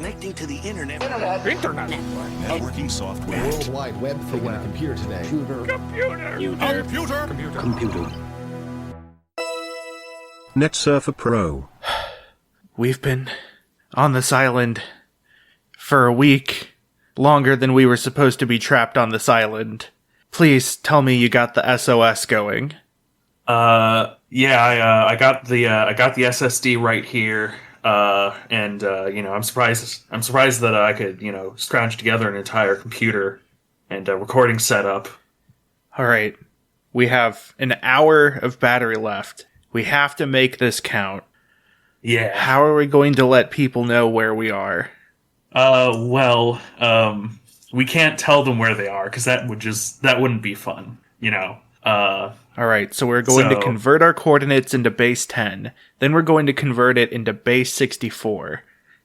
Connecting to the internet. Internet. Networking software. World Wide Web thing on a computer today. Computer. Net Surfer Pro. We've been on this island for a week, longer than we were supposed to be trapped on this island. Please tell me you got the SOS going. I got the SSD right here. I'm surprised that I could, scrounge together an entire computer and recording setup. All right. We have an hour of battery left. We have to make this count. Yeah. How are we going to let people know where we are? We can't tell them where they are because that wouldn't be fun, All right, so we're going to convert our coordinates into base 10. Then we're going to convert it into base 64.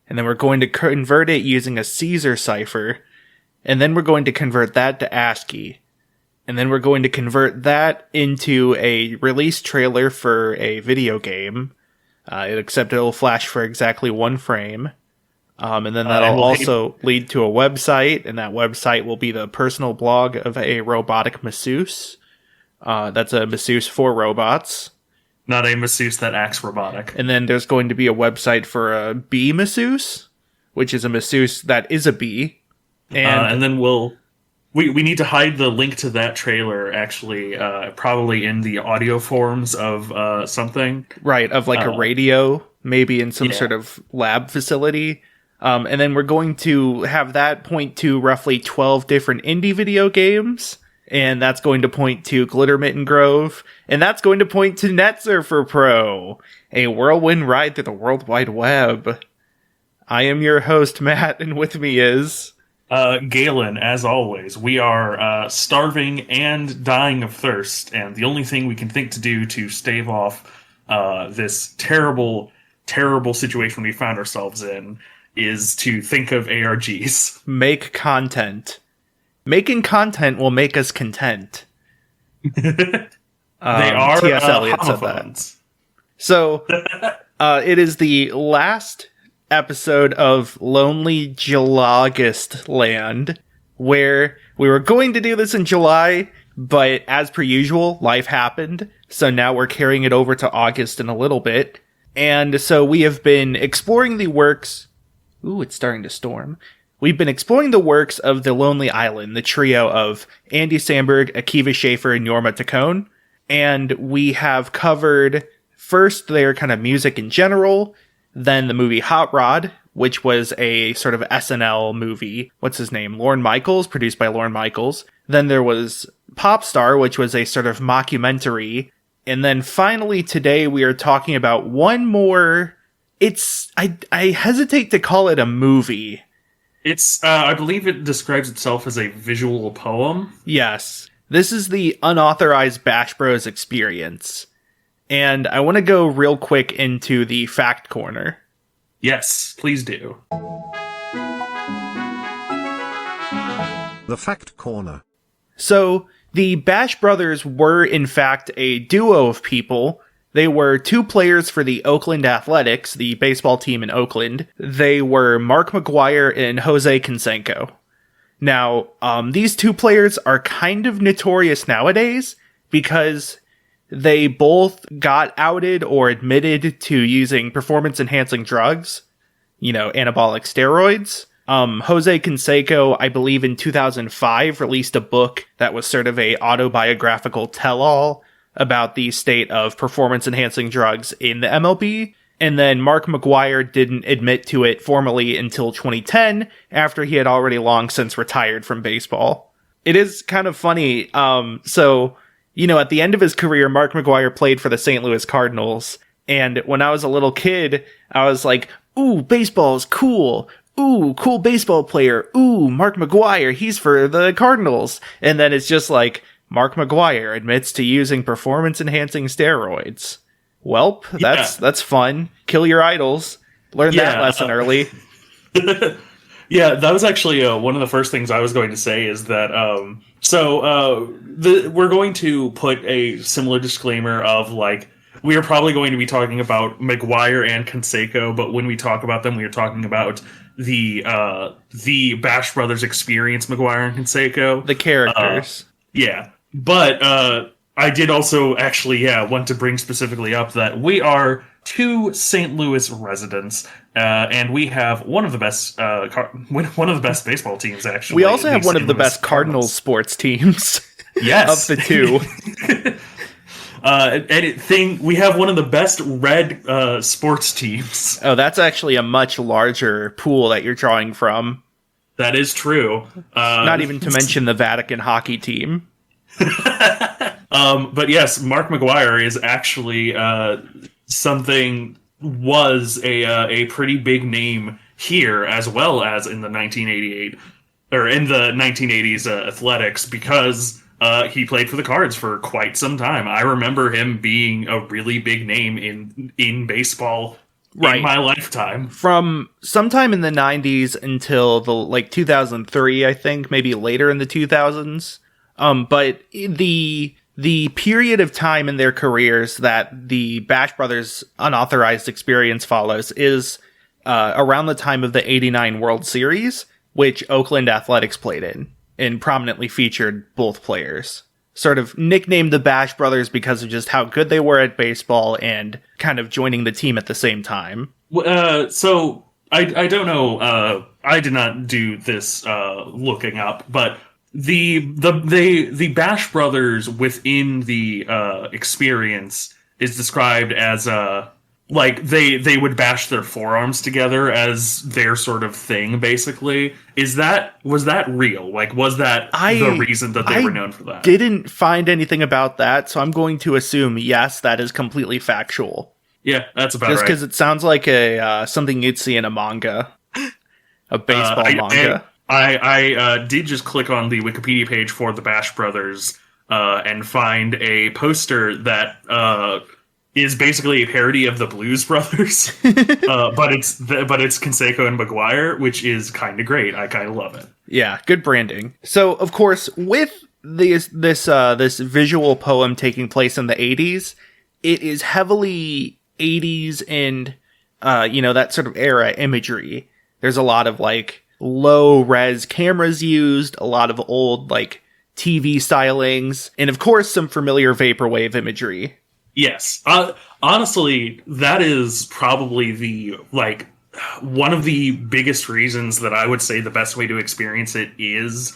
And then we're going to convert it using a Caesar cipher. And then we're going to convert that to ASCII. And then we're going to convert that into a release trailer for a video game. Except it'll flash for exactly 1 frame. And then that'll also lead to a website. And that website will be the personal blog of a robotic masseuse. That's a masseuse for robots. Not a masseuse that acts robotic. And then there's going to be a website for a bee masseuse, which is a masseuse that is a bee. And then we need to hide the link to that trailer, actually, probably in the audio forms of something. Right, of like a radio, maybe in some sort of lab facility. And then we're going to have that point to roughly 12 different indie video games. And that's going to point to Glittermitten Grove. And that's going to point to Net Surfer Pro, a whirlwind ride through the World Wide Web. I am your host, Matt, and with me is... Galen, as always. We are starving and dying of thirst, and the only thing we can think to do to stave off this terrible, terrible situation we found ourselves in is to think of ARGs. Make content. Making content will make us content. They are T.S. Eliot said that. So, it is the last episode of Lonely Julisland, where we were going to do this in July, but as per usual, life happened. So now we're carrying it over to August in a little bit. And so we have been exploring the works... Ooh, it's starting to storm. We've been exploring the works of the Lonely Island, the trio of Andy Samberg, Akiva Schaffer, and Jorma Taccone. And we have covered first their kind of music in general, then the movie Hot Rod, which was a sort of SNL movie. What's his name? Lorne Michaels, produced by Lorne Michaels. Then there was Popstar, which was a sort of mockumentary. And then finally today we are talking about one more... I hesitate to call it a movie. It's, I believe it describes itself as a visual poem. Yes. This is the Unauthorized Bash Bros experience. And I want to go real quick into the fact corner. Yes, please do. The fact corner. So, the Bash Brothers were in fact a duo of people. They were 2 players for the Oakland Athletics, the baseball team in Oakland. They were Mark McGuire and Jose Canseco. Now, these 2 players are kind of notorious nowadays because they both got outed or admitted to using performance-enhancing drugs, anabolic steroids. Jose Canseco, I believe in 2005, released a book that was sort of a autobiographical tell-all about the state of performance-enhancing drugs in the MLB. And then Mark McGuire didn't admit to it formally until 2010, after he had already long since retired from baseball. It is kind of funny. At the end of his career, Mark McGuire played for the St. Louis Cardinals. And when I was a little kid, I was like, ooh, baseball's cool. Ooh, cool baseball player. Ooh, Mark McGuire, he's for the Cardinals. And then it's just like, Mark McGuire admits to using performance-enhancing steroids. Welp, that's fun. Kill your idols. Learn that lesson early. Yeah, that was actually one of the first things I was going to say is that, we're going to put a similar disclaimer of, we are probably going to be talking about McGuire and Canseco, but when we talk about them, we are talking about the Bash Brothers experience, McGuire and Canseco. The characters. Yeah, but I did also actually, want to bring specifically up that we are two St. Louis residents, and we have one of the best one of the best baseball teams. Actually, We also have one of the best Cardinals sports teams. Yes, of the two. We have one of the best red sports teams. Oh, that's actually a much larger pool that you're drawing from. That is true. Not even to mention the Vatican hockey team. But yes, Mark McGuire is actually was a pretty big name here, as well as in the 1988 or in the 1980s athletics, because he played for the Cards for quite some time. I remember him being a really big name in baseball in my lifetime. From sometime in the 90s until the 2003, I think, maybe later in the 2000s. But the period of time in their careers that the Bash Brothers Unauthorized experience follows is around the time of the 89 World Series, which Oakland Athletics played in, and prominently featured both players. Sort of nicknamed the Bash Brothers because of just how good they were at baseball and kind of joining the team at the same time. So I don't know. I did not do this looking up, but the Bash Brothers within the experience is described as they would bash their forearms together as their sort of thing, basically. Was that real? Was that the reason that they were known for that? Didn't find anything about that, so I'm going to assume yes, that is completely factual. Yeah, that's about just right. because it sounds like a something you'd see in a manga, a baseball manga. I did just click on the Wikipedia page for the Bash Brothers and find a poster that is basically a parody of the Blues Brothers, but it's Canseco and McGuire, which is kind of great. I kind of love it. Yeah, good branding. So, of course, with this visual poem taking place in the 80s, it is heavily 80s and that sort of era imagery. There's a lot of low res cameras used, a lot of old TV stylings, and of course some familiar vaporwave imagery. Yes. Honestly, that is probably the one of the biggest reasons that I would say the best way to experience it is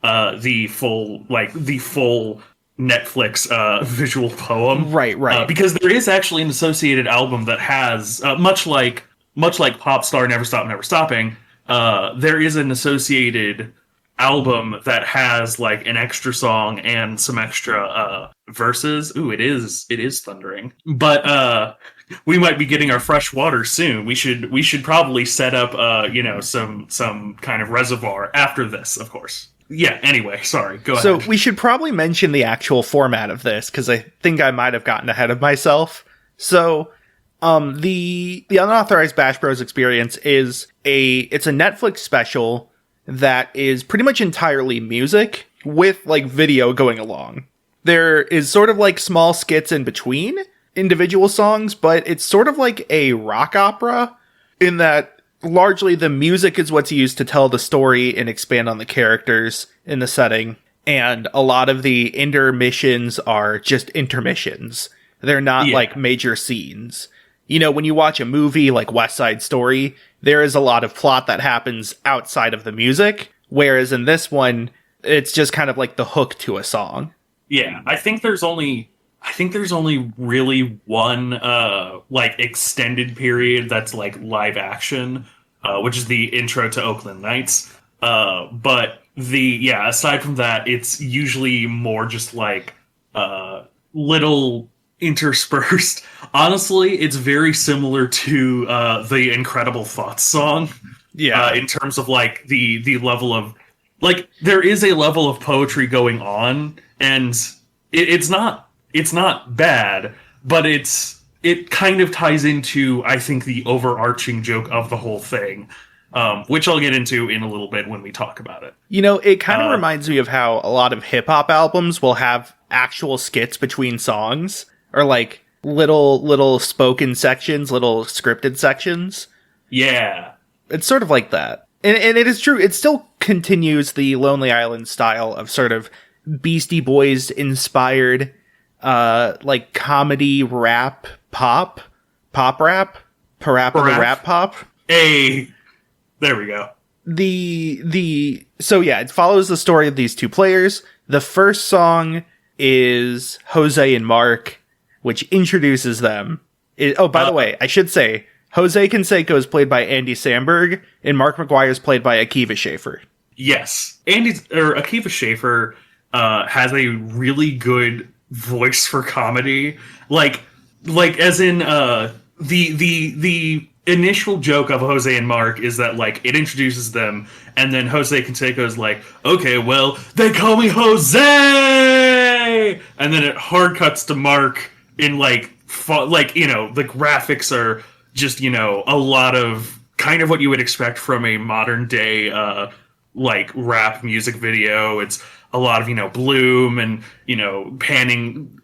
the full Netflix visual poem. Right. Because there is actually an associated album that has much like Pop Star Never Stop Never Stopping. There is an associated album that has an extra song and some extra verses. Ooh, it is thundering. But we might be getting our fresh water soon. We should probably set up some kind of reservoir after this, of course. Yeah, anyway, sorry, go ahead. So we should probably mention the actual format of this, because I think I might have gotten ahead of myself. So the Unauthorized Bash Bros experience is it's a Netflix special that is pretty much entirely music with video going along. There is sort of small skits in between individual songs, but it's sort of like a rock opera in that largely the music is what's used to tell the story and expand on the characters in the setting. And a lot of the intermissions are just intermissions. They're not major scenes. When you watch a movie like West Side Story, there is a lot of plot that happens outside of the music, whereas in this one, it's just kind of the hook to a song. Yeah, I think there's only really one extended period that's live action, which is the intro to Oakland Nights. But aside from that, it's usually more just little interspersed. Honestly, it's very similar to the Incredible Thoughts song. Yeah, in terms of the level of there is a level of poetry going on, and it's not bad, but it kind of ties into, I think, the overarching joke of the whole thing, which I'll get into in a little bit when we talk about it. It kind of reminds me of how a lot of hip hop albums will have actual skits between songs, or little spoken sections, little scripted sections. Yeah. It's sort of like that. And it is true, it still continues the Lonely Island style of sort of Beastie Boys inspired, like comedy rap pop rap, parappa rap pop. Hey, there we go. So yeah, it follows the story of these two players. The first song is Jose and Mark, which introduces them. By the way, I should say, Jose Canseco is played by Andy Samberg, and Mark McGuire is played by Akiva Schaffer. Yes. Akiva Schaffer has a really good voice for comedy. Like as in, the initial joke of Jose and Mark is that, like, it introduces them, and then Jose Canseco is like, okay, well, they call me Jose! And then it hard cuts to Mark in, the graphics are just, a lot of kind of what you would expect from a modern day, rap music video. It's a lot of, bloom and, panning,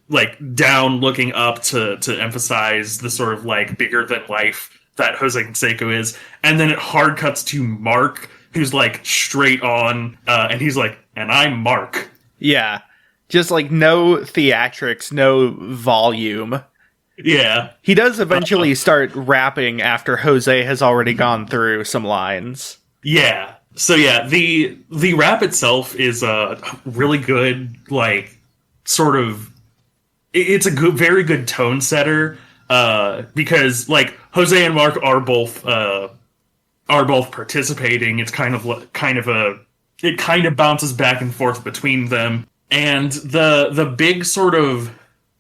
down, looking up to emphasize the sort of, bigger than life that Jose Canseco is. And then it hard cuts to Mark, who's, straight on, and he's like, and I'm Mark. Yeah. Just, no theatrics, no volume. Yeah. He does eventually start rapping after Jose has already gone through some lines. Yeah. So yeah, the rap itself is really good, it's a good, very good tone setter, because Jose and Mark are both participating. It's it kind of bounces back and forth between them. And the big sort of,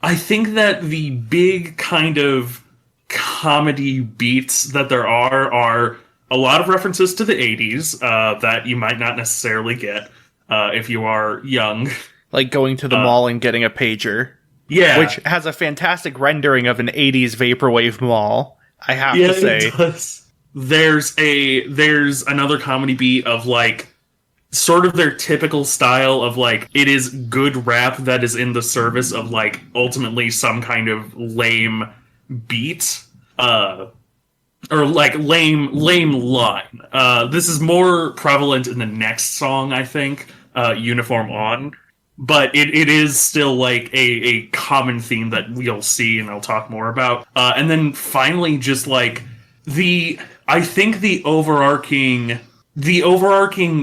I think that the big kind of comedy beats that there are a lot of references to the 80s that you might not necessarily get if you are young. Like going to the mall and getting a pager. Yeah. Which has a fantastic rendering of an 80s vaporwave mall, I have to say. It does. There's another comedy beat of sort of their typical style of it is good rap that is in the service of ultimately some kind of lame beat or lame line. This is more prevalent in the next song, I think, Uniform On, but it is still a common theme that we'll see and I'll talk more about. And then finally just I think the overarching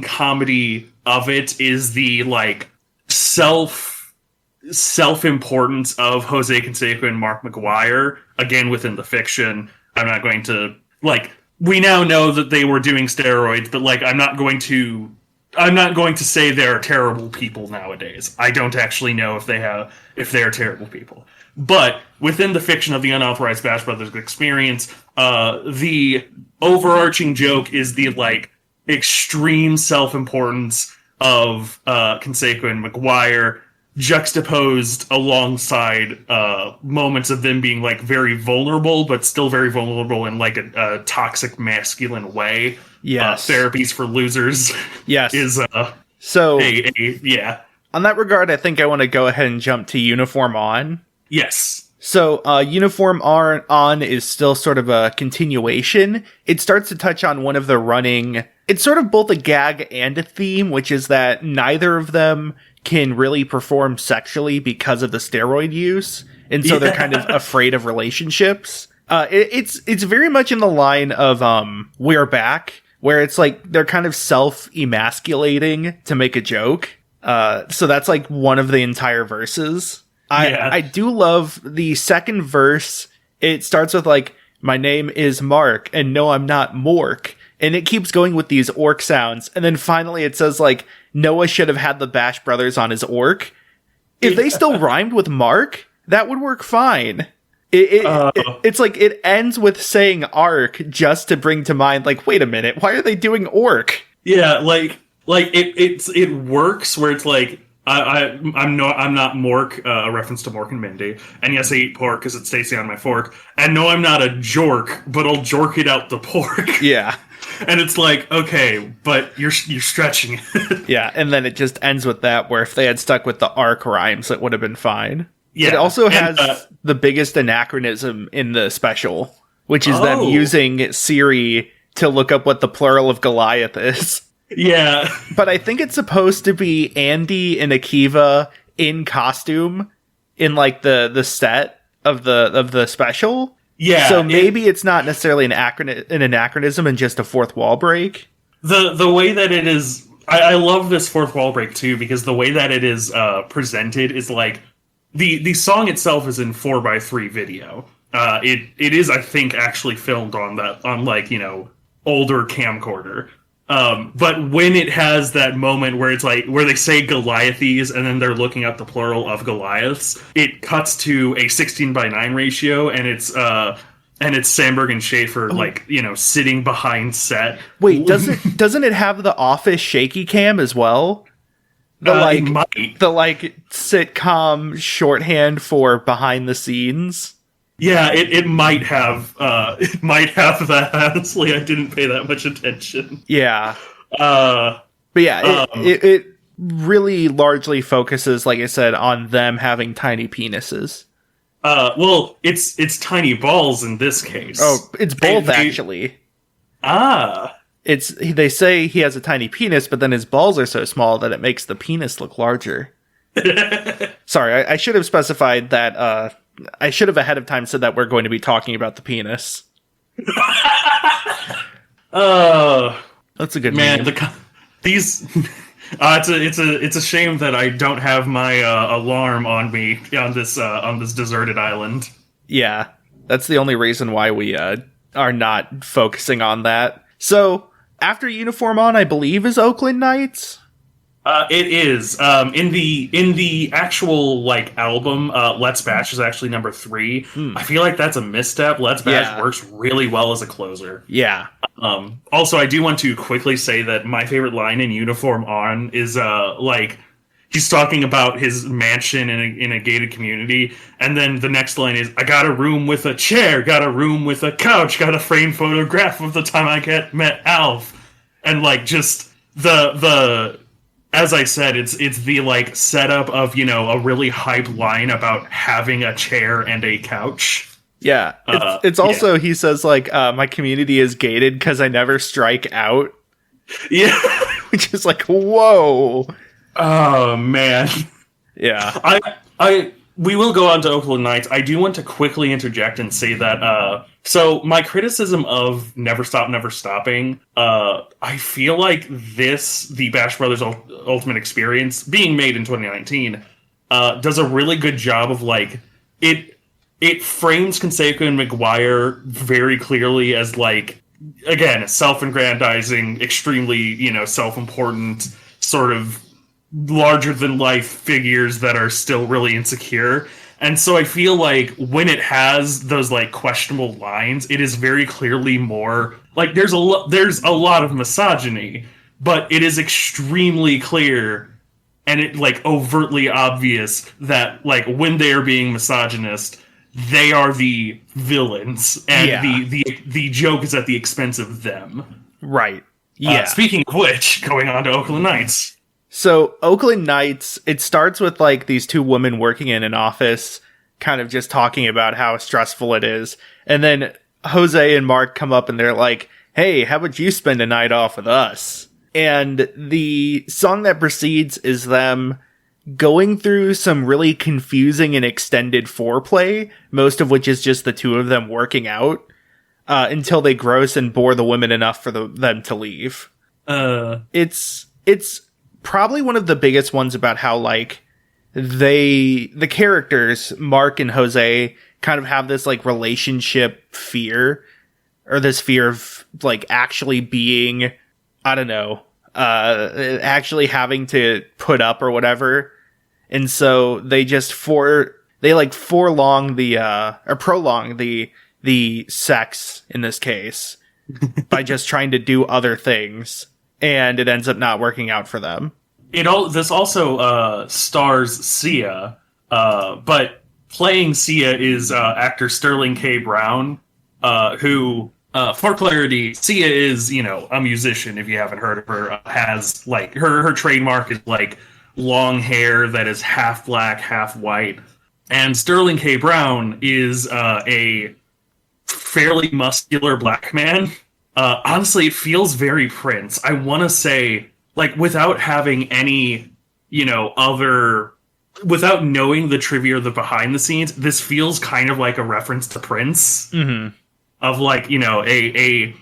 comedy of it is the self-importance of Jose Canseco and Mark McGuire, again within the fiction. I'm not going to we now know that they were doing steroids, but I'm not going to say they're terrible people nowadays. I don't actually know if they're terrible people. But within the fiction of the Unauthorized Bash Brothers experience, the overarching joke is the extreme self-importance of Canseco and McGuire, juxtaposed alongside moments of them being very vulnerable, but still very vulnerable in a toxic masculine way. Yes. Therapies for Losers. Yes. Is so yeah. On that regard, I think I want to go ahead and jump to Uniform On. Yes. So, Uniform On is still sort of a continuation. It starts to touch on one of the running... It's sort of both a gag and a theme, which is that neither of them can really perform sexually because of the steroid use. And so they're kind of afraid of relationships. It's very much in the line of We're Back, where it's they're kind of self-emasculating to make a joke. So that's one of the entire verses. I do love the second verse. It starts with my name is Mark, and no, I'm not Mork. And it keeps going with these orc sounds. And then finally it says Noah should have had the Bash Brothers on his orc. If they still rhymed with Mark, that would work fine. It's it ends with saying arc just to bring to mind wait a minute, why are they doing orc? Yeah, it works where it's I'm not Mork, a reference to Mork and Mindy. And yes, I eat pork because it's tasty on my fork. And no, I'm not a jork, but I'll jork it out the pork. Yeah. And it's okay, but you're stretching it. Yeah, and then it just ends with that, where if they had stuck with the arc rhymes, it would have been fine. Yeah. It also has the biggest anachronism in the special, which is them using Siri to look up what the plural of Goliath is. Yeah. But I think it's supposed to be Andy and Akiva in costume in like the set of the special. Yeah. So maybe it's not necessarily an anachronism and just a fourth wall break. The way that it is, I love this fourth wall break too, because the way that it is presented is like the song itself is in 4:3 video. It is, I think, actually filmed on older camcorder. But when it has that moment where it's like where they say Goliathes and then they're looking up the plural of Goliaths, it cuts to a 16:9 ratio, and it's Sandberg and Schaefer sitting behind set. Wait, doesn't it have the Office shaky cam as well? The sitcom shorthand for behind the scenes. Yeah, it might have that. Honestly, I didn't pay that much attention. Yeah. But yeah, it really largely focuses, like I said, on them having tiny penises. Well, it's tiny balls in this case. Oh, it's both actually. They say he has a tiny penis, but then his balls are so small that it makes the penis look larger. Sorry, I should have specified that. I should have ahead of time said that we're going to be talking about the penis. That's a good man. It's a shame that I don't have my alarm on me on this deserted island. Yeah, that's the only reason why we are not focusing on that. So after Uniform On, I believe, is Oakland Nights. It is. In the actual album, Let's Bash is actually number 3. I feel like that's a misstep. Let's Bash works really well as a closer. Yeah. Also, I do want to quickly say that my favorite line in Uniform On is he's talking about his mansion in a gated community, and then the next line is, "I got a room with a chair, got a room with a couch, got a framed photograph of the time I met Alf," and just the. As I said, it's the setup of a really hype line about having a chair and a couch. Yeah, it's also he says my community is gated because I never strike out. Yeah, which is whoa. Oh man. Yeah, we will go on to Oakland Nights. I do want to quickly interject and say that, so my criticism of Never Stop, Never Stopping, I feel like the Bash Brothers Ultimate Experience, being made in 2019, does a really good job of, it frames Canseco and McGuire very clearly as, again, self-aggrandizing, extremely, self-important, sort of larger-than-life figures that are still really insecure. And so I feel like when it has those questionable lines, it is very clearly more there's a lot of misogyny, but it is extremely clear and it overtly obvious that when they are being misogynist, they are the villains, and the joke is at the expense of them. Right. Yeah. Speaking of which, going on to Oakland Nights. So Oakland Nights, it starts with these two women working in an office, kind of just talking about how stressful it is. And then Jose and Mark come up and they're like, "Hey, how about you spend a night off with us?" And the song that precedes is them going through some really confusing and extended foreplay, most of which is just the two of them working out, until they gross and bore the women enough for them to leave. It's probably one of the biggest ones about how the characters, Mark and Jose, kind of have this relationship fear, or this fear of actually being, I don't know, actually having to put up or whatever. And so they just prolong the sex in this case by just trying to do other things, and it ends up not working out for them. This also stars Sia, but playing Sia is actor Sterling K. Brown, who, for clarity, Sia is, a musician, if you haven't heard of her, has, her trademark is, long hair that is half black, half white. And Sterling K. Brown is a fairly muscular black man. honestly, it feels very Prince. I want to say, like, without having any, without knowing the trivia or the behind the scenes, this feels kind of like a reference to Prince. Mm-hmm. Of, like, a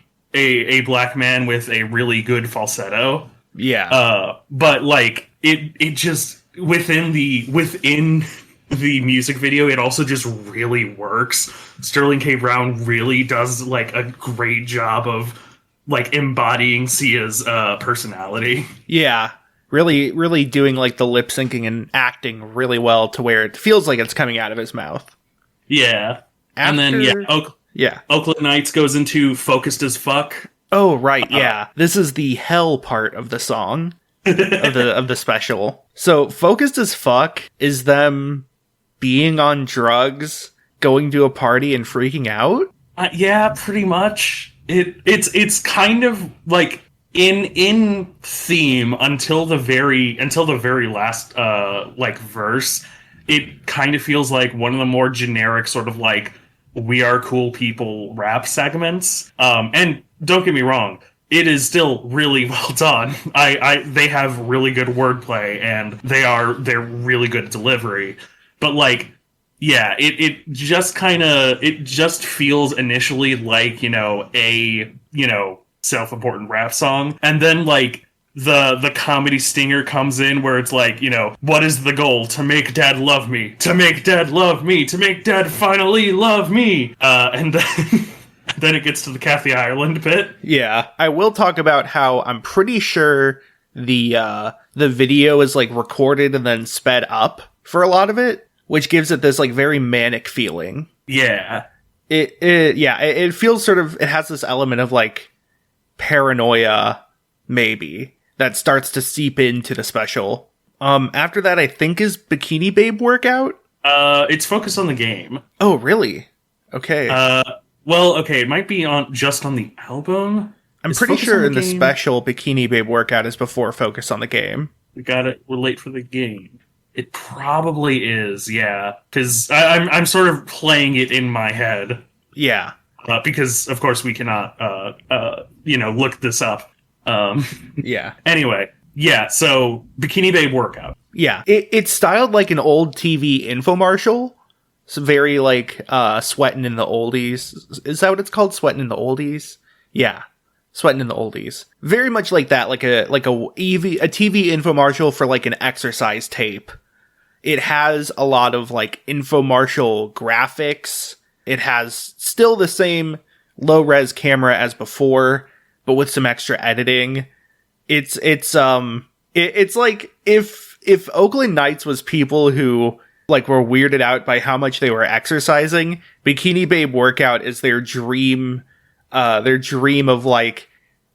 black man with a really good falsetto. Yeah. But, like, it just, within the music video, it also just really works. Sterling K. Brown really does, like, a great job of, like, embodying Sia's personality. Yeah. Really, really doing, like, the lip syncing and acting really well to where it feels like it's coming out of his mouth. Yeah. And then, Oakland Nights goes into Focused as Fuck. Oh, right, yeah. This is the hell part of the song, of the special. So, Focused as Fuck is them being on drugs, going to a party, and freaking out? Yeah, pretty much. It's kind of, like, in theme until the very last, verse. It kind of feels like one of the more generic sort of, like, we are cool people rap segments. And don't get me wrong, it is still really well done. They have really good wordplay and they're really good at delivery. But, like, yeah, it just feels initially like, a self-important rap song. And then, like, the comedy stinger comes in where it's like, what is the goal? To make dad love me. To make dad love me. To make dad finally love me. And then, then it gets to the Kathy Ireland bit. Yeah. I will talk about how I'm pretty sure the video is, like, recorded and then sped up for a lot of it, which gives it this, like, very manic feeling. Yeah. It feels sort of, it has this element of, like, paranoia, maybe, that starts to seep into the special. After that, I think, is Bikini Babe Workout? It's focused on the game. Oh, really? Okay. It might be just on the album. I'm pretty sure in the special, Bikini Babe Workout is before Focus on the Game. We're late for the game. It probably is, yeah. Because I'm sort of playing it in my head. Yeah. Because, of course, we cannot, look this up. Yeah. Anyway, yeah, so Bikini Babe Workout. Yeah. It's styled like an old TV infomercial. It's very, like, Sweatin' in the Oldies. Is that what it's called? Sweatin' in the Oldies? Yeah. Sweatin' in the Oldies. Very much like that, like a TV infomercial for, like, an exercise tape. It has a lot of, like, infomercial graphics. It has still the same low-res camera as before, but with some extra editing. It's like if Oakland Nights was people who, like, were weirded out by how much they were exercising, Bikini Babe Workout is their dream of, like,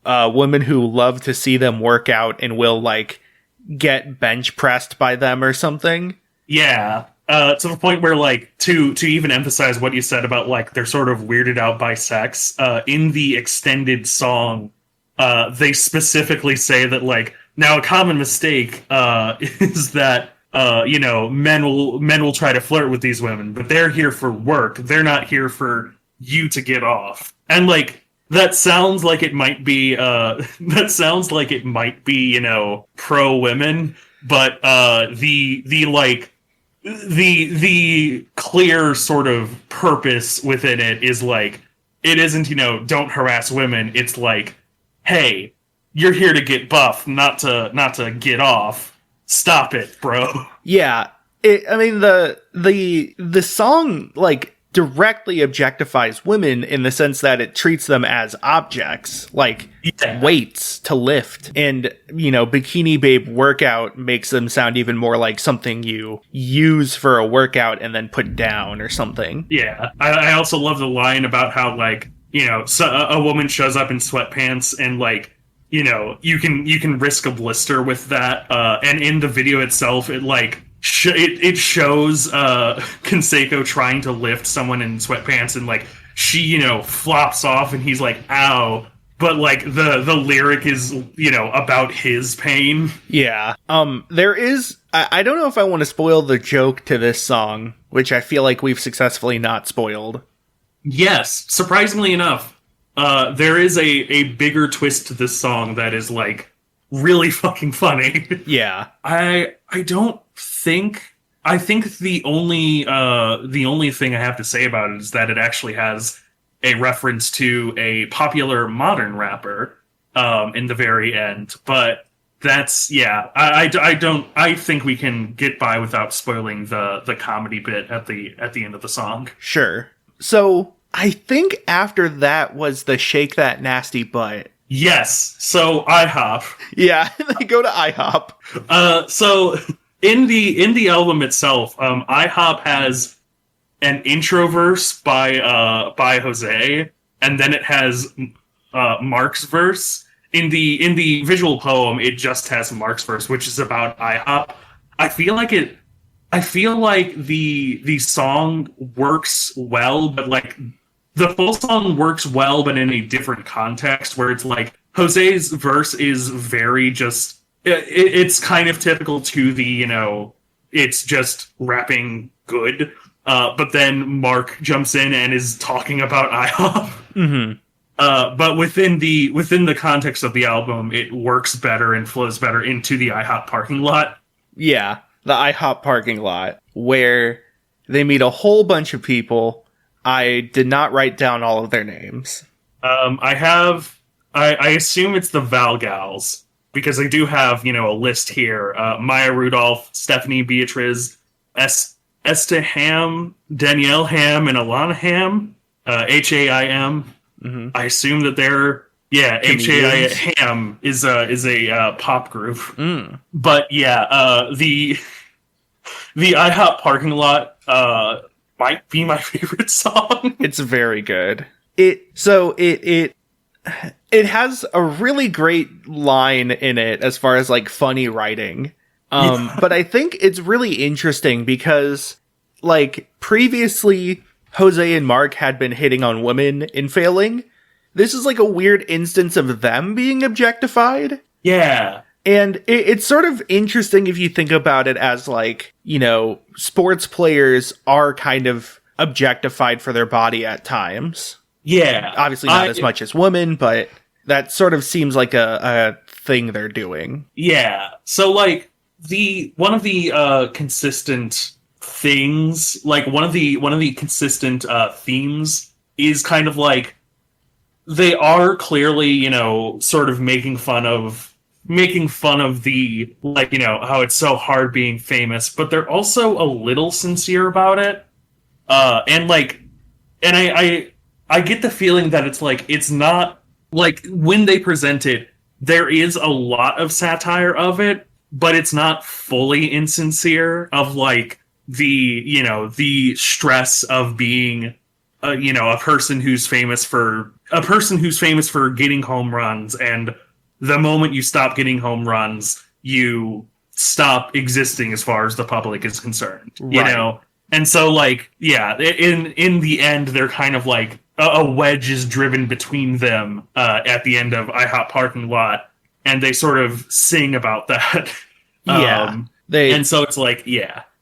women who love to see them work out and will, like, get bench pressed by them or something. Yeah. To the point where, like, to even emphasize what you said about, like, they're sort of weirded out by sex, in the extended song, they specifically say that, like, now a common mistake, is that, men will try to flirt with these women, but they're here for work. They're not here for you to get off. And, like, that sounds like it might be, pro women, but, the clear sort of purpose within it is, like, it isn't, don't harass women. It's like, hey, you're here to get buff, not to get off. Stop it, bro. Yeah. The song, like, directly objectifies women in the sense that it treats them as objects, like weights to lift. And, Bikini Babe Workout makes them sound even more like something you use for a workout and then put down or something. Yeah. I also love the line about how, like, a woman shows up in sweatpants and, like, you can risk a blister with that. And in the video itself, it, like, it shows Canseco trying to lift someone in sweatpants, and, like, she flops off and he's like, ow, but, like, the lyric is about his pain. Yeah. There is, I don't know if I want to spoil the joke to this song, which I feel like we've successfully not spoiled. Yes, surprisingly enough. there is a bigger twist to this song that is like really fucking funny. Yeah. I don't think I think the only thing I have to say about it is that it actually has a reference to a popular modern rapper in the very end. But that's I think we can get by without spoiling the comedy bit at the end of the song. Sure. So I think after that was the Shake That Nasty Butt. Yes. So IHOP. Yeah, they go to IHOP. So in the album itself, IHOP has an intro verse by Jose, and then it has Mark's verse. In the visual poem, it just has Mark's verse, which is about IHOP. I feel like the song works well, but like the full song works well, but in a different context, where it's like Jose's verse is very just. It's kind of typical to the, it's just rapping good. But then Mark jumps in and is talking about IHOP. Mm-hmm. But within the context of the album, it works better and flows better into the IHOP parking lot. Yeah, the IHOP parking lot, where they meet a whole bunch of people. I did not write down all of their names. I assume it's the Val Gals, because I do have, a list here. Maya Rudolph, Stephanie Beatriz, Esther Ham, Danielle Ham, and Alana Ham. Haim. Mm-hmm. I assume that they're Haim is a pop group. Mm. But the IHOP parking lot might be my favorite song. It's very good. It has a really great line in it as far as like funny writing. But I think it's really interesting because like previously Jose and Mark had been hitting on women and failing. This is like a weird instance of them being objectified. Yeah. And it's sort of interesting if you think about it as like, sports players are kind of objectified for their body at times. Yeah. Obviously not as much as women, but that sort of seems like a thing they're doing. Yeah. So like one of the consistent things, like one of the consistent themes is kind of like they are clearly, sort of making fun of the, like, how it's so hard being famous, but they're also a little sincere about it. I get the feeling that it's like, it's not like when they present it, there is a lot of satire of it, but it's not fully insincere of like the stress of being a person who's famous for getting home runs, and the moment you stop getting home runs, you stop existing as far as the public is concerned. Right. And so like in the end, they're kind of like a wedge is driven between them at the end of IHOP parking lot, and they sort of sing about that. And so it's like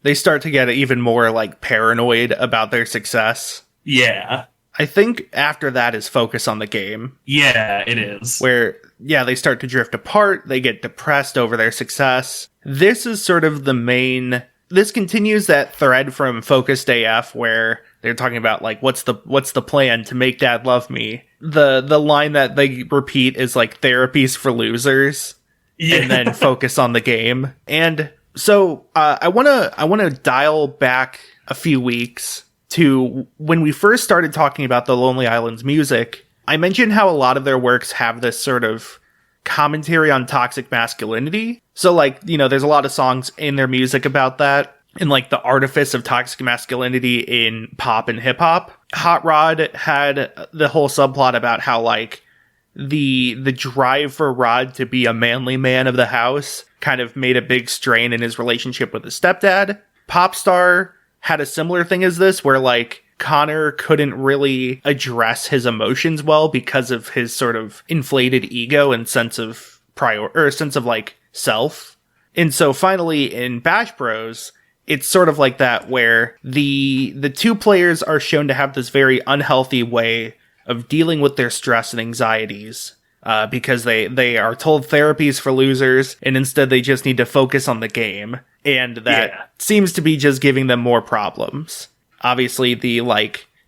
they start to get even more like paranoid about their success. Yeah. I think after that is focus on the game. Yeah, it is. Where, they start to drift apart, they get depressed over their success. This is sort of this continues that thread from Focused AF where they're talking about like, what's the plan to make dad love me? The line that they repeat is like therapies for losers. Yeah. And then focus on the game. And so, I want to dial back a few weeks to when we first started talking about the Lonely Island's music. I mentioned how a lot of their works have this sort of commentary on toxic masculinity. So like, there's a lot of songs in their music about that and like the artifice of toxic masculinity in pop and hip hop. Hot Rod had the whole subplot about how like the drive for Rod to be a manly man of the house kind of made a big strain in his relationship with his stepdad. Popstar had a similar thing as this, where like Connor couldn't really address his emotions well because of his sort of inflated ego and sense of like self. And so finally in Bash Bros, it's sort of like that where the two players are shown to have this very unhealthy way of dealing with their stress and anxieties. Because they are told therapy's for losers, and instead they just need to focus on the game. And that seems to be just giving them more problems. Obviously, the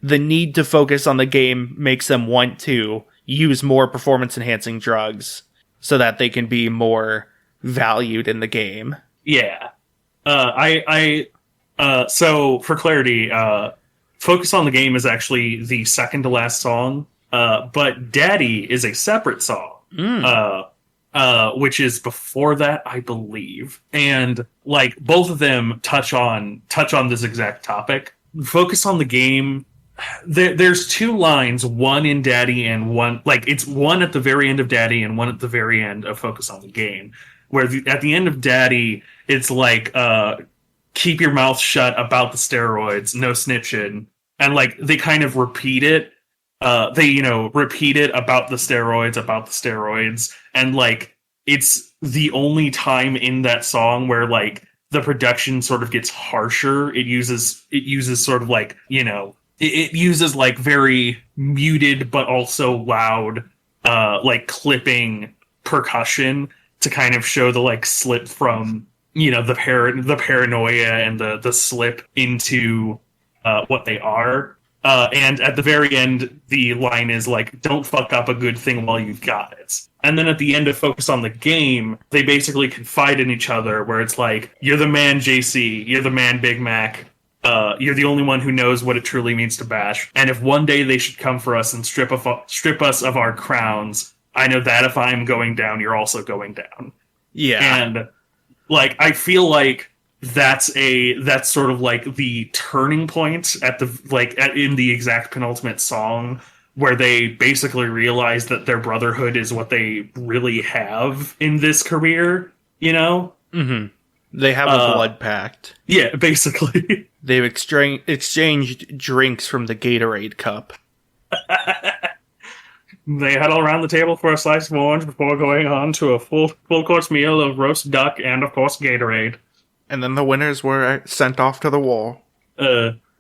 need to focus on the game makes them want to use more performance-enhancing drugs so that they can be more valued in the game. Yeah. So, for clarity, Focus on the Game is actually the second to last song. But Daddy is a separate song, which is before that, I believe. And like both of them touch on this exact topic. Focus on the Game. There's two lines, one in Daddy and one, like it's one at the very end of Daddy and one at the very end of Focus on the Game. Where at the end of Daddy, it's like, keep your mouth shut about the steroids, no snitching. And like they kind of repeat it. They repeat it about the steroids, and like it's the only time in that song where like the production sort of gets harsher. It uses sort of like, it uses like very muted but also loud like clipping percussion to kind of show the like slip from the paranoia and the slip into what they are. And at the very end, the line is like, don't fuck up a good thing while you've got it. And then at the end of Focus on the Game, they basically confide in each other where it's like, you're the man, JC. You're the man, Big Mac. You're the only one who knows what it truly means to bash. And if one day they should come for us and strip us of our crowns, I know that if I'm going down, you're also going down. Yeah. And like, I feel like that's sort of like the turning point in the exact penultimate song where they basically realize that their brotherhood is what they really have in this career, Mm-hmm. They have a blood pact. Yeah, basically. They've exchanged drinks from the Gatorade cup. They huddle around the table for a slice of orange before going on to a full course meal of roast duck and, of course, Gatorade. And then the winners were sent off to the wall.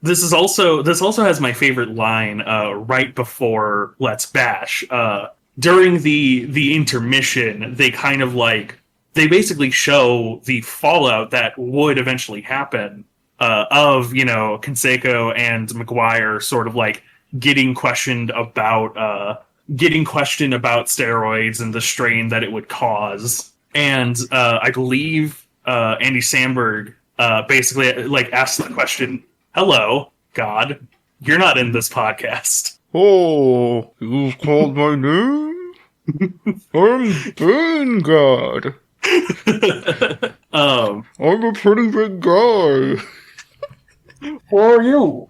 This also has my favorite line right before Let's Bash. During the intermission, they kind of they basically show the fallout that would eventually happen of Canseco and McGuire sort of like getting questioned about steroids and the strain that it would cause. And I believe Andy Samberg basically asks the question, hello, God, you're not in this podcast. Oh, you've called my name? I'm Ben God. I'm a pretty big guy. Who are you?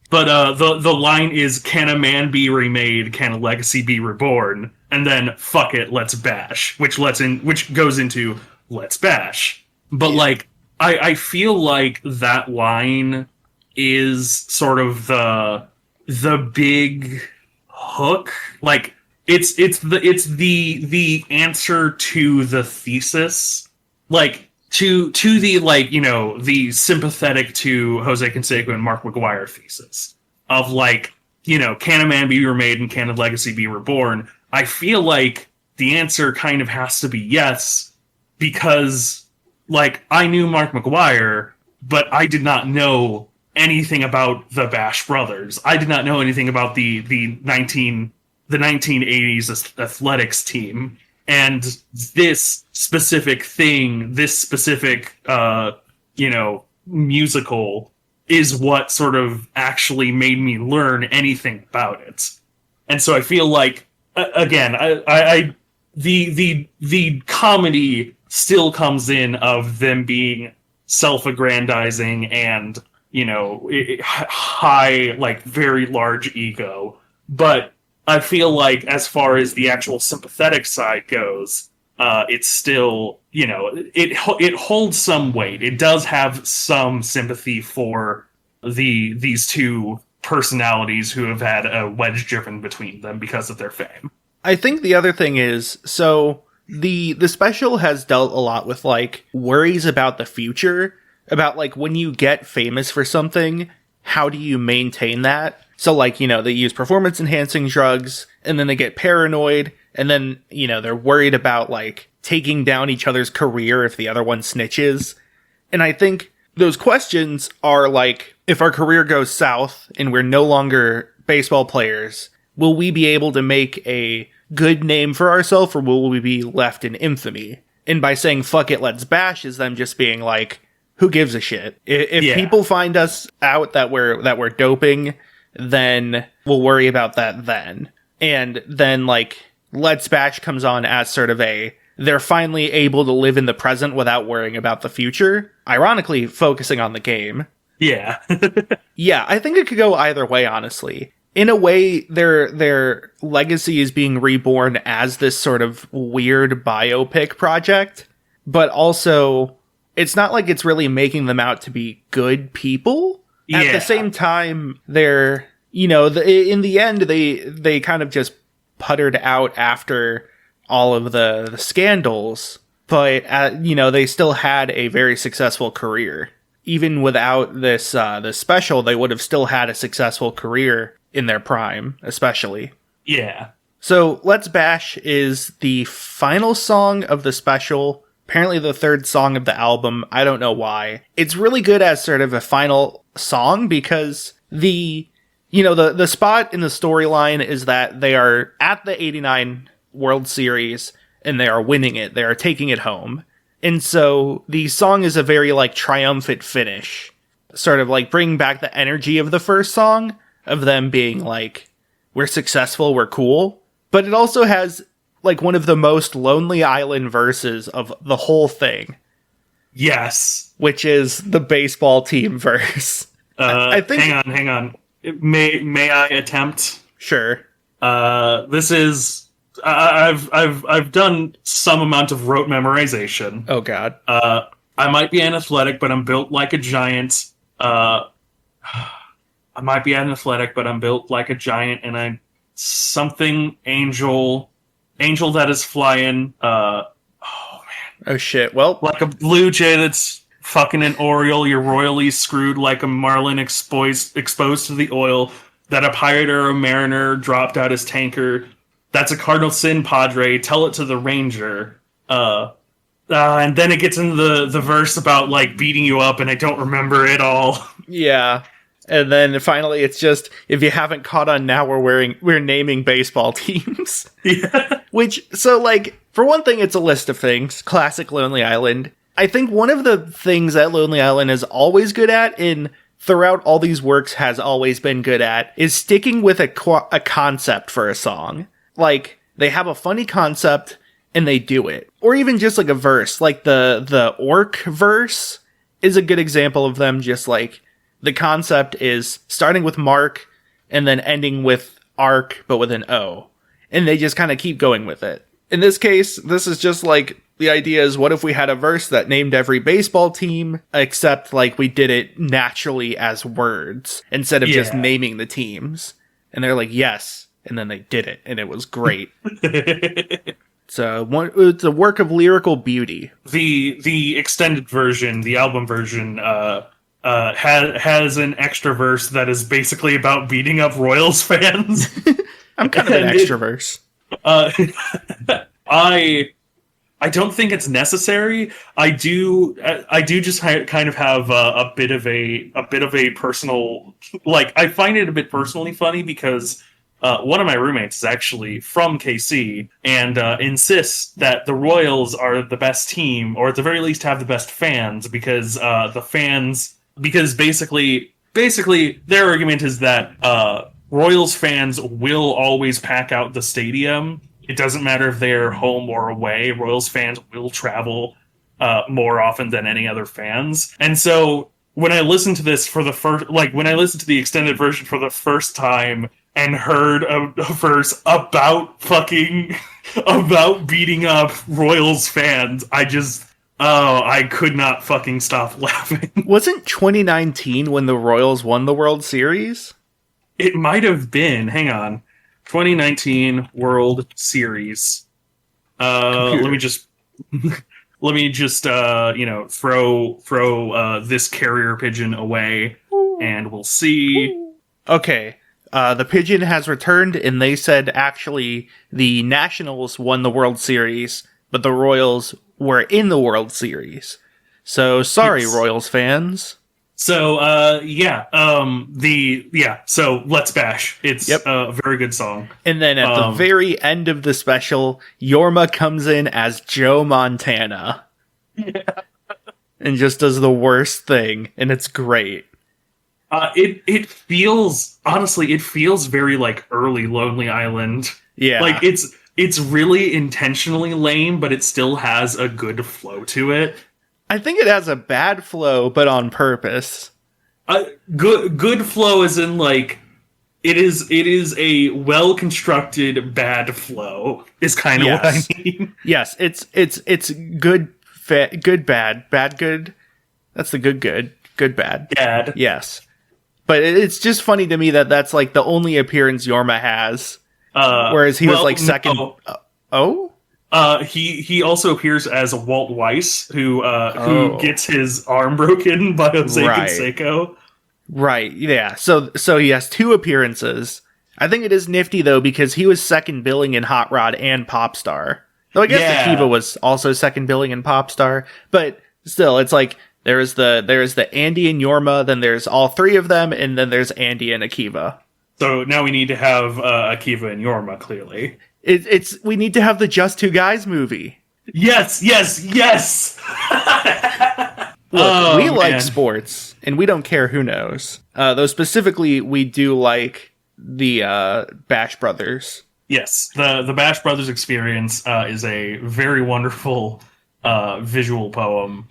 But the line is, can a man be remade? Can a legacy be reborn? And then, fuck it, let's bash. Which goes into Let's Bash. But I feel like that line is sort of the big hook. Like it's the answer to the thesis. Like to the the sympathetic to Jose Canseco and Mark McGuire thesis of can a man be remade and can a legacy be reborn? I feel like the answer kind of has to be yes, because I knew Mark McGuire, but I did not know anything about the Bash Brothers. I did not know anything about the 1980s athletics team. And this specific thing, this specific musical is what sort of actually made me learn anything about it. And so I feel like again, the comedy still comes in of them being self-aggrandizing and, high, very large ego. But I feel like as far as the actual sympathetic side goes, it's still, it holds some weight. It does have some sympathy for these two personalities who have had a wedge driven between them because of their fame. I think the other thing is, so the special has dealt a lot with worries about the future, about when you get famous for something, how do you maintain that? So, like, they use performance-enhancing drugs, and then they get paranoid, and then, they're worried about, like, taking down each other's career if the other one snitches. And I think those questions are, like, if our career goes south and we're no longer baseball players, will we be able to make a good name for ourselves, or will we be left in infamy? And by saying, fuck it, let's bash, is them just being like, who gives a shit? If people find us out that we're doping, then we'll worry about that then. And then, like, Let's Bash comes on as sort of they're finally able to live in the present without worrying about the future. Ironically, focusing on the game. Yeah. Yeah, I think it could go either way, honestly. In a way, their legacy is being reborn as this sort of weird biopic project, but also it's not like it's really making them out to be good people. Yeah. At the same time, they're, in the end, they kind of just puttered out after all of the scandals, but, they still had a very successful career. Even without this special, they would have still had a successful career in their prime, especially. Yeah. So, Let's Bash is the final song of the special, apparently the third song of the album. I don't know why. It's really good as sort of a final song because the spot in the storyline is that they are at the 89 World Series and they are winning it. They are taking it home. And so the song is a very, like, triumphant finish. Sort of, like, bringing back the energy of the first song, of them being like, we're successful, we're cool. But it also has, like, one of the most Lonely Island verses of the whole thing. Yes. Which is the baseball team verse. I think. Hang on. May I attempt? Sure. This is... I've done some amount of rote memorization. Oh, God. I might be athletic, but I'm built like a giant. I might be athletic, but I'm built like a giant, and I'm something angel that is flying. Oh shit. Well, like a blue jay that's fucking an oriole. You're royally screwed like a marlin exposed to the oil that a pirate or a mariner dropped out his tanker. That's a cardinal sin, padre. Tell it to the ranger. And then it gets into the verse about, like, beating you up, and I don't remember it all. Yeah. And then finally, it's just, if you haven't caught on now, we're naming baseball teams. Yeah. Which, so, like, for one thing, it's a list of things. Classic Lonely Island. I think one of the things that Lonely Island is always good at, throughout all these works has always been good at, is sticking with a concept for a song. Like, they have a funny concept, and they do it. Or even just, like, a verse. Like, the orc verse is a good example of them just, like, the concept is starting with Mark and then ending with Arc, but with an O. And they just kind of keep going with it. In this case, this is just like, the idea is, what if we had a verse that named every baseball team, except, like, we did it naturally as words, instead of just naming the teams. And they're like, yes. And then they did it, and it was great. It's a work of lyrical beauty. The extended version, the album version, has an extra verse that is basically about beating up Royals fans. I'm kind of an extra verse. I don't think it's necessary. I do just kind of have a bit of a personal, like, I find it a bit personally funny because one of my roommates is actually from KC and insists that the Royals are the best team, or at the very least have the best fans, because basically their argument is that Royals fans will always pack out the stadium. It doesn't matter if they're home or away. Royals fans will travel more often than any other fans. And so when I listened to this when I listened to the extended version for the first time and heard a verse about beating up Royals fans, I could not fucking stop laughing. Wasn't 2019 when the Royals won the World Series? It might have been. Hang on. 2019 World Series. Let me just throw this carrier pigeon away, and we'll see. Okay. the Pigeon has returned, and they said actually the Nationals won the World Series, but the Royals were in the World Series. So sorry, Yes. Royals fans. So, so Let's Bash. It's Yep. a very good song. And then at the very end of the special, Yorma comes in as Joe Montana. Yeah. And just does the worst thing, and it's great. It feels, honestly, it feels very like early Lonely Island. Yeah. Like it's really intentionally lame, but it still has a good flow to it. I think it has a bad flow, but on purpose. Good flow is in like it is a well constructed bad flow is kind of what I mean. Yes, it's good, good, bad, bad, good. That's the good, bad. Bad. Yes, but it's just funny to me that that's like the only appearance Yorma has, whereas he was like second. No. He also appears as Walt Weiss, who gets his arm broken by Jose Canseco. Right, yeah. So he has 2 appearances. I think it is nifty though because he was second billing in Hot Rod and Popstar. Though I guess Akiva was also second billing in Popstar, but still, it's like there's the Andy and Yorma, then there's all 3 of them, and then there's Andy and Akiva. So now we need to have Akiva and Yorma, clearly. We need to have the Just Two Guys movie. Yes. Look, we like sports, and we don't care who knows. Though specifically, we do like the Bash Brothers. Yes, the Bash Brothers experience is a very wonderful visual poem.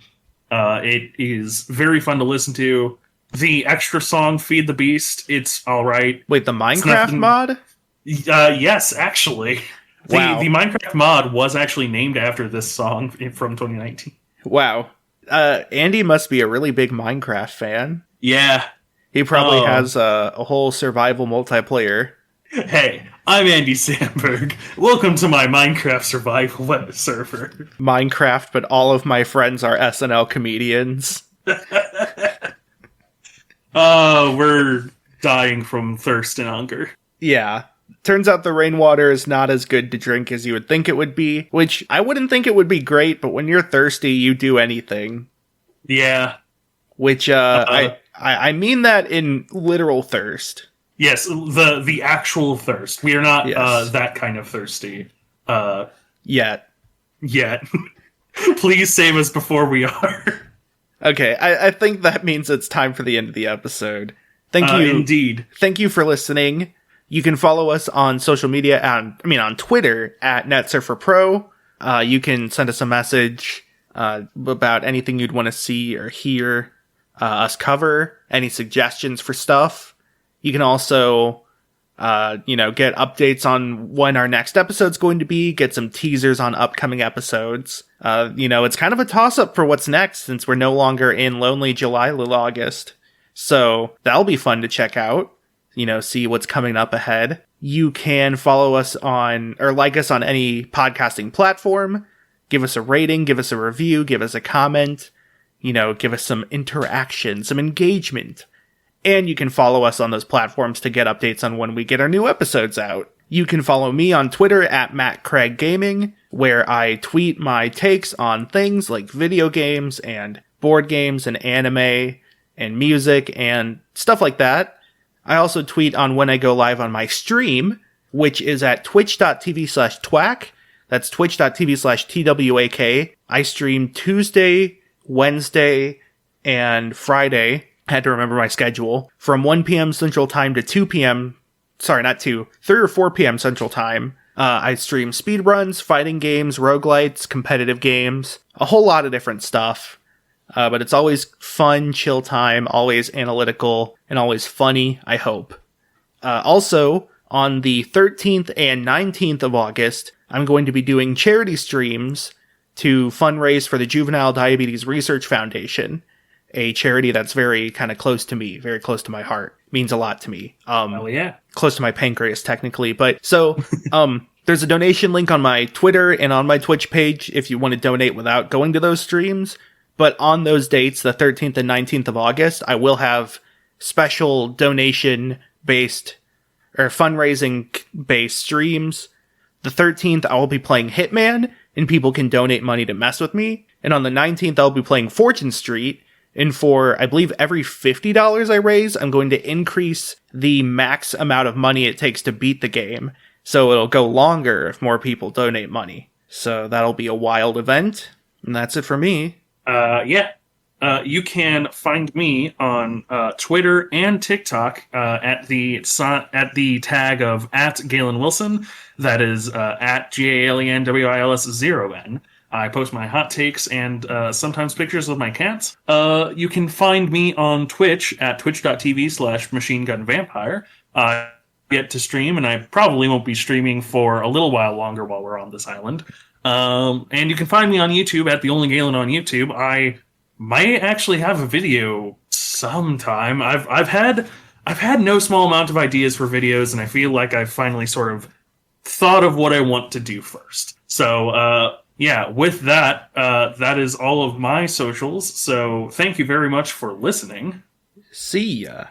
It is very fun to listen to. The extra song, Feed the Beast, it's all right. Wait, the Minecraft mod? Yes, actually. Wow. The Minecraft mod was actually named after this song from 2019. Wow. Andy must be a really big Minecraft fan. Yeah. He probably has a whole survival multiplayer. Hey, I'm Andy Sandberg. Welcome to my Minecraft survival web server. Minecraft, but all of my friends are SNL comedians. We're dying from thirst and hunger. Yeah. Turns out the rainwater is not as good to drink as you would think it would be, which I wouldn't think it would be great, but when you're thirsty, you do anything. Yeah. Which, I mean that in literal thirst. Yes, the actual thirst. We are not that kind of thirsty. Yet. Please save us before we are. Okay, I think that means it's time for the end of the episode. Thank you. Indeed. Thank you for listening. You can follow us on social media, on Twitter at NetSurferPro. You can send us a message about anything you'd want to see or hear us cover, any suggestions for stuff. You can also, get updates on when our next episode's going to be, get some teasers on upcoming episodes. It's kind of a toss-up for what's next since we're no longer in Lonely July-August. So that'll be fun to check out. See what's coming up ahead. You can follow us or like us on any podcasting platform. Give us a rating, give us a review, give us a comment. Give us some interaction, some engagement. And you can follow us on those platforms to get updates on when we get our new episodes out. You can follow me on Twitter at MattCraigGaming, where I tweet my takes on things like video games and board games and anime and music and stuff like that. I also tweet on when I go live on my stream, which is at twitch.tv/twack. That's twitch.tv/TWAK. I stream Tuesday, Wednesday, and Friday. I had to remember my schedule. From 1 p.m. Central Time to 2 p.m. Sorry, not 2. 3 or 4 p.m. Central Time. I stream speedruns, fighting games, roguelites, competitive games, a whole lot of different stuff. But it's always fun, chill time, always analytical, and always funny, I hope. Also, on the 13th and 19th of August, I'm going to be doing charity streams to fundraise for the Juvenile Diabetes Research Foundation, a charity that's very kind of close to me, very close to my heart. Means a lot to me. Oh, yeah. Close to my pancreas, technically. But so, there's a donation link on my Twitter and on my Twitch page if you want to donate without going to those streams. But on those dates, the 13th and 19th of August, I will have special donation-based or fundraising-based streams. The 13th, I will be playing Hitman, and people can donate money to mess with me. And on the 19th, I'll be playing Fortune Street, and for, I believe, every $50 I raise, I'm going to increase the max amount of money it takes to beat the game, so it'll go longer if more people donate money. So that'll be a wild event, and that's it for me. You can find me on Twitter and TikTok at the tag of @GalenWilson. That is @GalenWils0n. I post my hot takes and sometimes pictures of my cats. You can find me on Twitch at twitch.tv/machinegunvampire. I get to stream, and I probably won't be streaming for a little while longer while we're on this island. And you can find me on YouTube at The Only Galen on YouTube. I might actually have a video sometime. I've had no small amount of ideas for videos, and I feel like I've finally sort of thought of what I want to do first. So, with that, that is all of my socials. So thank you very much for listening. See ya.